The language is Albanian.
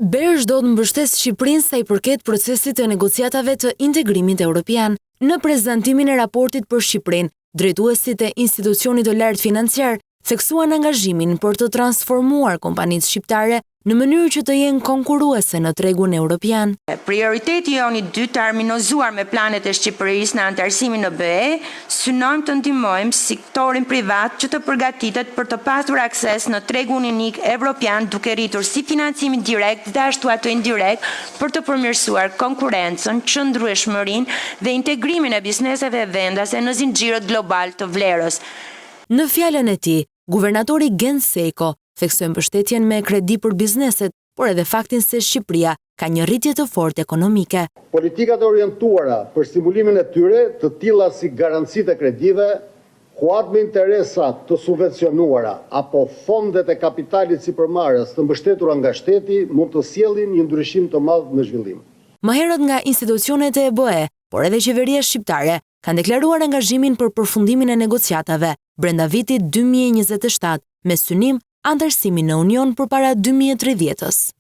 Berë do të mbështes Shqipërinë sa i përket procesit të negociatave të integrimit evropian. Në prezantimin e raportit për Shqipërinë, drejtuesit e institucionit të lartë financiar theksuan angazhimin për të transformuar kompanitë shqiptare në mënyrë që të jenë konkurruese në tregun evropian. Prioriteti jon i dytë të armonizuar me planet e Shqipërisë në anëtarësimin në BE, synojmë të ndihmojmë sektorin privat që të përgatitet për të pasur akses në tregun unik evropian duke rritur si financimin direkt dhe ashtu ato indirekt për të përmirësuar konkurrencën, qëndrueshmërinë dhe integrimin e bizneseve vendase në zinxhirët global të vlerës. Në fjalën e tij, guvernatori Gen Seko theksoi mbështetjen me kredi për bizneset, por edhe faktin se Shqipëria ka një rritje të fortë ekonomike. Politikat e orientuara për stimulimin e tyre, të tilla si garancitë e kredive, huat me interesa të subvencionuara apo fondet e kapitalit sipërmarrës të mbështetura nga shteti mund të sjellin një ndryshim të madh në zhvillim. Më herët nga institucionet e EBE, por edhe qeveria shqiptare kanë deklaruar angazhimin për përfundimin e negociatave brenda vitit 2027 me synim anëtarësimin në Union përpara 2030-s.